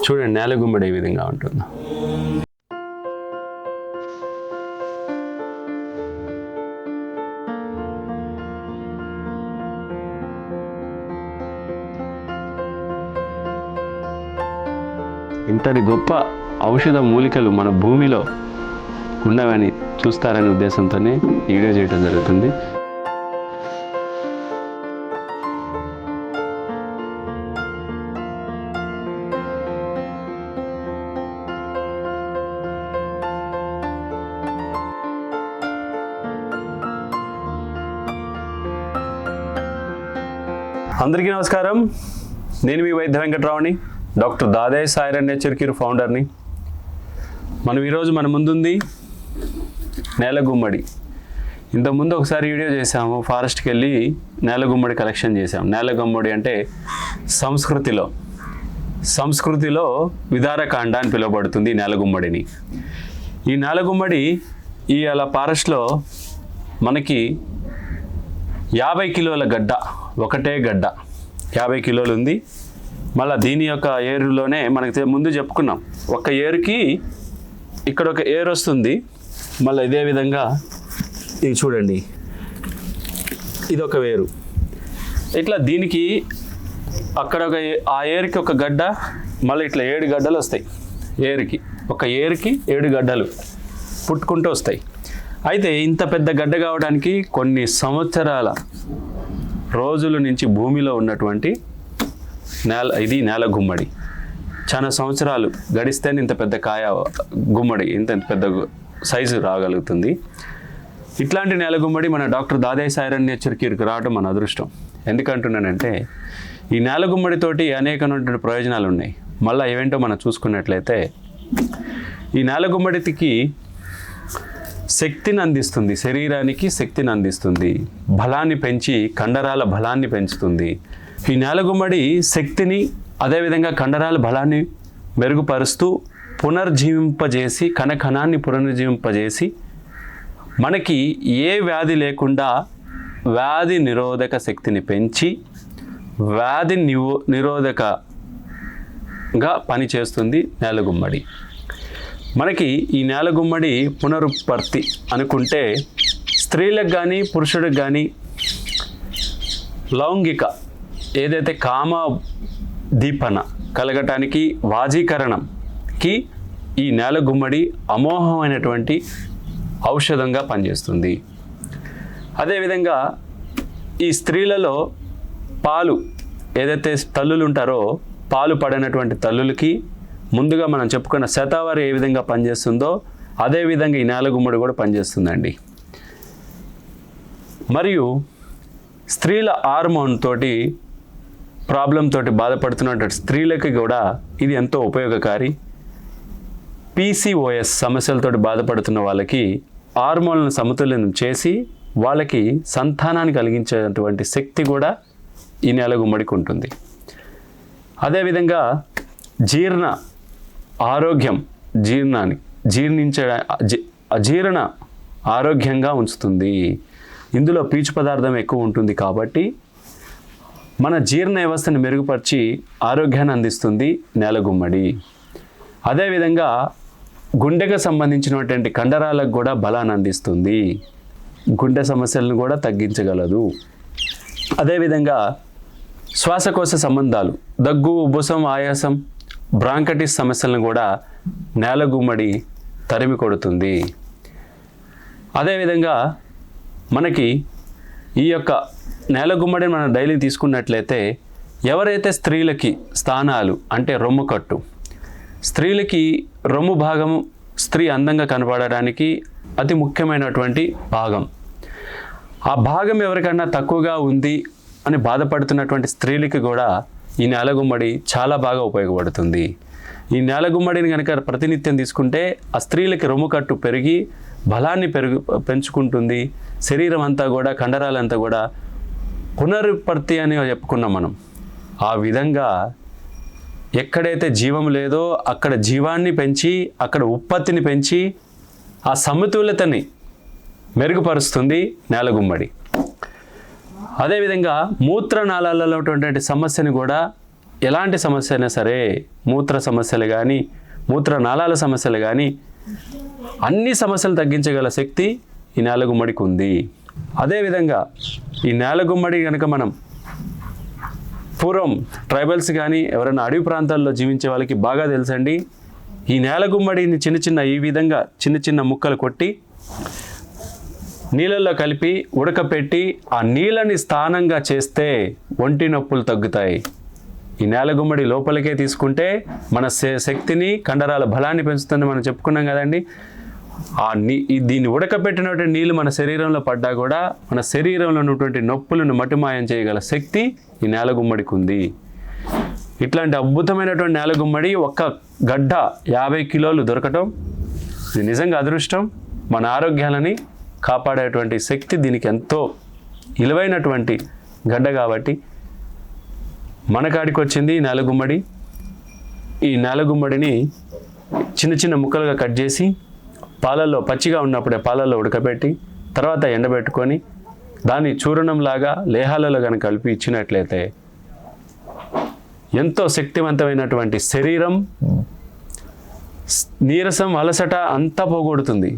చూడండి నేల గుమ్మడి ఏ విధంగా ఉంటుందో. ఇంతటి గొప్ప ఔషధ మూలికలు మన భూమిలో ఉన్నవని చూస్తారనే ఉద్దేశంతోనే ఈ వీడియో చేయడం జరుగుతుంది. అందరికీ నమస్కారం. నేను మీ వైద్య వెంకట్రావుని, doctor దాదాయ్ Syed and nature cure ఫౌండర్ని. మనం ఈరోజు మన ముందుంది నేల గుమ్మడి. ఇంతకుముందు ఒకసారి వీడియో చేసాము, ఫారెస్ట్కి వెళ్ళి నేల గుమ్మడి కలెక్షన్ చేసాము. నేల గుమ్మడి అంటే సంస్కృతిలో విదారకాండ అని పిలువబడుతుంది ఈ నేల గుమ్మడిని. ఈ నేల గుమ్మడి అలా ఫారెస్ట్లో మనకి 50 కిలోల గడ్డ, ఒకటే గడ్డ 50 కిలోలు ఉంది. మళ్ళీ దీని యొక్క ఏరులోనే మనకి ముందు చెప్పుకున్నాం, ఒక ఏరుకి ఇక్కడ ఒక ఏరు వస్తుంది. మళ్ళీ ఇదే విధంగా ఇది చూడండి, ఇది ఒక వేరు. ఇట్లా దీనికి అక్కడ ఆ ఏరుకి ఒక గడ్డ, మళ్ళీ ఇట్లా 7 గడ్డలు వస్తాయి. ఒక ఏరుకి 7 గడ్డలు పుట్టుకుంటూ వస్తాయి. అయితే ఇంత పెద్ద గడ్డ కావడానికి కొన్ని సంవత్సరాల రోజుల నుంచి భూమిలో ఉన్నటువంటి ఇది నేల గుమ్మడి. చాలా సంవత్సరాలు గడిస్తేనే ఇంత పెద్ద కాయ గుమ్మడి ఇంత పెద్ద సైజు రాగలుగుతుంది. ఇట్లాంటి నేల గుమ్మడి మన డాక్టర్ దాదాయ్ సాయిర్ అండ్ నేచర్ క్యూర్కి రావడం మన అదృష్టం. ఎందుకంటున్నానంటే ఈ నేల గుమ్మడితోటి అనేకమైనటువంటి ప్రయోజనాలు ఉన్నాయి. మళ్ళీ ఏవేంటో మనం చూసుకున్నట్లయితే ఈ నేల గుమ్మడికి శక్తిని అందిస్తుంది, శరీరానికి శక్తిని అందిస్తుంది, బలాన్ని పెంచి కండరాల బలాన్ని పెంచుతుంది. ఈ నేల గుమ్మడి శక్తిని, అదేవిధంగా కండరాల బలాన్ని మెరుగుపరుస్తూ పునర్జీవింపజేసి కణకణాన్ని పునర్జీవింపజేసి మనకి ఏ వ్యాధి లేకుండా వ్యాధి నిరోధక శక్తిని పెంచి వ్యాధి నిరోధకగా పనిచేస్తుంది నేల గుమ్మడి. మనకి ఈ నేల గుమ్మడి పునరుత్పత్తి అనుకుంటే స్త్రీలకు కానీ పురుషుడికి కానీ లౌంగిక ఏదైతే కామ దీపన కలగటానికి, వాజీకరణంకి ఈ నేల గుమ్మడి అమోఘమైనటువంటి ఔషధంగా పనిచేస్తుంది. అదేవిధంగా ఈ స్త్రీలలో పాలు ఏదైతే తల్లులు ఉంటారో పాలు పడినటువంటి తల్లులకి ముందుగా మనం చెప్పుకున్న శతావారి ఏ విధంగా పనిచేస్తుందో అదేవిధంగా ఈ నేల గుమ్మడి కూడా పనిచేస్తుందండి. మరియు స్త్రీల హార్మోన్ తోటి ప్రాబ్లం తోటి బాధపడుతున్నటువంటి స్త్రీలకి కూడా ఇది ఎంతో ఉపయోగకారి. PCOS సమస్యలతోటి బాధపడుతున్న వాళ్ళకి హార్మోన్లను సమతుల్యం చేసి వాళ్ళకి సంతానాన్ని కలిగించేటువంటి శక్తి కూడా ఈ నేల గుమ్మడికి ఉంటుంది. అదేవిధంగా జీర్ణ ఆరోగ్యం, జీర్ణ ఆరోగ్యంగా ఉంచుతుంది. ఇందులో పీచు పదార్థం ఎక్కువ ఉంటుంది కాబట్టి మన జీర్ణ వ్యవస్థను మెరుగుపరిచి ఆరోగ్యాన్ని అందిస్తుంది నేల గుమ్మడి. అదేవిధంగా గుండెకు సంబంధించినటువంటి కండరాలకు కూడా బలాన్ని అందిస్తుంది, గుండె సమస్యలను కూడా తగ్గించగలదు. అదేవిధంగా శ్వాసకోశ సంబంధాలు, దగ్గు, ఉబ్బసం, ఆయాసం, బ్రాంకటిస్ సమస్యలను కూడా నేల గుమ్మడి తరిమి కొడుతుంది. అదేవిధంగా మనకి ఈ యొక్క నేల గుమ్మడిని మనం డైలీ తీసుకున్నట్లయితే ఎవరైతే స్త్రీలకి స్థానాలు అంటే రొమ్ము కట్టు, స్త్రీలకి రొమ్ము భాగం స్త్రీ అందంగా కనపడడానికి అతి ముఖ్యమైనటువంటి భాగం. ఆ భాగం ఎవరికన్నా తక్కువగా ఉంది అని బాధపడుతున్నటువంటి స్త్రీలకి కూడా ఈ నేల గుమ్మడి చాలా బాగా ఉపయోగపడుతుంది. ఈ నేల గుమ్మడిని కనుక ప్రతినిత్యం తీసుకుంటే ఆ స్త్రీలకి రొమ్ము కట్టు పెరిగి బలాన్ని పెంచుకుంటుంది. శరీరం అంతా కూడా, కండరాలంతా కూడా పునరుత్పత్తి అని చెప్పుకున్నాం మనం. ఆ విధంగా ఎక్కడైతే జీవం లేదో అక్కడ జీవాన్ని పెంచి, అక్కడ ఉత్పత్తిని పెంచి ఆ సమతుల్యతని మెరుగుపరుస్తుంది నేల గుమ్మడి. అదేవిధంగా మూత్రనాళాలలో ఉన్నటువంటి సమస్యని కూడా ఎలాంటి సమస్య అయినా సరే, మూత్ర సమస్యలు కానీ, మూత్రనాళాల సమస్యలు కానీ, అన్ని సమస్యలు తగ్గించగల శక్తి ఈ నేలగుమ్మడికి ఉంది. అదేవిధంగా ఈ నేలగుమ్మడి కనుక మనం పూర్వం ట్రైబల్స్ కానీ ఎవరైనా అడవి ప్రాంతాల్లో జీవించే వాళ్ళకి బాగా తెలుసండి. ఈ నేలగుమ్మడిని ఈ విధంగా చిన్న చిన్న ముక్కలు కొట్టి నీళ్ళల్లో కలిపి ఉడకపెట్టి ఆ నీళ్ళని స్నానంగా చేస్తే ఒంటి నొప్పులు తగ్గుతాయి. ఈ నేలగుమ్మడి లోపలికే తీసుకుంటే మన శక్తిని, కండరాల బలాన్ని పెంచుతుంది మనం చెప్పుకున్నాం కదండి. దీన్ని ఉడకపెట్టినటువంటి నీళ్ళు మన శరీరంలో పడ్డా కూడా మన శరీరంలో ఉన్నటువంటి నొప్పులను మటుమాయం చేయగల శక్తి ఈ నేలగుమ్మడికి ఉంది. ఇట్లాంటి అద్భుతమైనటువంటి నేలగుమ్మడి ఒక్క గడ్డ 50 కిలోలు దొరకటం ఇది నిజంగా అదృష్టం. మన ఆరోగ్యాలని కాపాడేటువంటి శక్తి దీనికి ఎంతో విలువైనటువంటి గడ్డ కాబట్టి మన కాడికి వచ్చింది ఈ నేలగుమ్మడి. ఈ నేలగుమ్మడిని చిన్న చిన్న ముక్కలుగా కట్ చేసి పాలల్లో పచ్చిగా ఉన్నప్పుడే పాలల్లో ఉడకబెట్టి తర్వాత ఎండబెట్టుకొని దాన్ని చూర్ణంలాగా లేహాలలో కనుక కలిపి ఇచ్చినట్లయితే ఎంతో శక్తివంతమైనటువంటి శరీరం, నీరసం, అలసట అంతా పోగొడుతుంది.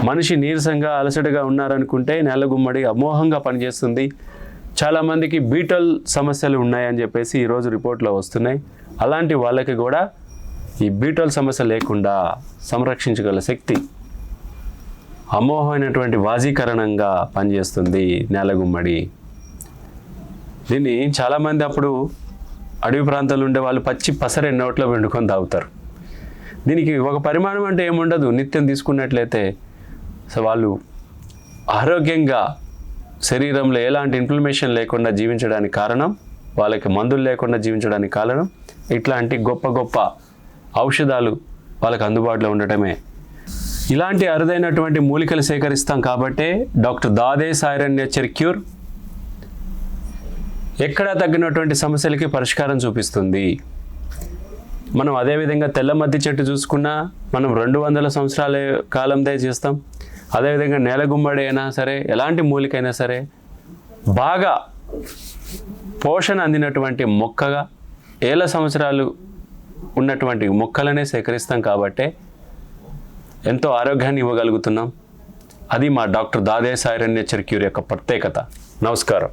మనిషి నీరసంగా అలసటగా ఉన్నారనుకుంటే నేలగుమ్మడి అమోఘంగా పనిచేస్తుంది. చాలామందికి బీటల్ సమస్యలు ఉన్నాయని చెప్పేసి ఈరోజు రిపోర్ట్లో వస్తున్నాయి. అలాంటి వాళ్ళకి కూడా ఈ బీటల్ సమస్య లేకుండా సంరక్షించగల శక్తి అమోఘమైనటువంటి వాజీకరణంగా పనిచేస్తుంది నేలగుమ్మడి. దీన్ని చాలామంది అప్పుడు అడవి ప్రాంతాలు ఉండే వాళ్ళు పచ్చి పసరే నోట్లో వండుకొని తాగుతారు. దీనికి ఒక పరిమాణం అంటే ఏముండదు. నిత్యం తీసుకున్నట్లయితే వాళ్ళు ఆరోగ్యంగా శరీరంలో ఎలాంటి ఇన్ఫ్లమేషన్ లేకుండా జీవించడానికి కారణం, వాళ్ళకి మందులు లేకుండా జీవించడానికి కారణం ఇట్లాంటి గొప్ప గొప్ప ఔషధాలు వాళ్ళకి అందుబాటులో ఉండటమే. ఇలాంటి అరుదైనటువంటి మూలికలు సేకరిస్తాం కాబట్టే డాక్టర్ దాదేస్ ఐరన్ నేచర్ క్యూర్ ఎక్కడా తగ్గినటువంటి సమస్యలకి పరిష్కారం చూపిస్తుంది. మనం అదేవిధంగా తెల్ల మద్ది చెట్టు చూసుకున్నా మనం 200 సంవత్సరాల కాలందే చేస్తాం. అదేవిధంగా నేలగుమ్మడి అయినా సరే, ఎలాంటి మూలికైనా సరే బాగా పోషణ అందినటువంటి మొక్కగా ఏళ్ళ సంవత్సరాలు ఉన్నటువంటి మొక్కలనే సేకరిస్తాం కాబట్టే ఎంతో ఆరోగ్యాన్ని ఇవ్వగలుగుతున్నాం. అది మా డాక్టర్ దాదేస్ ఐరన్ నేచర్ క్యూర్ యొక్క ప్రత్యేకత. నమస్కారం.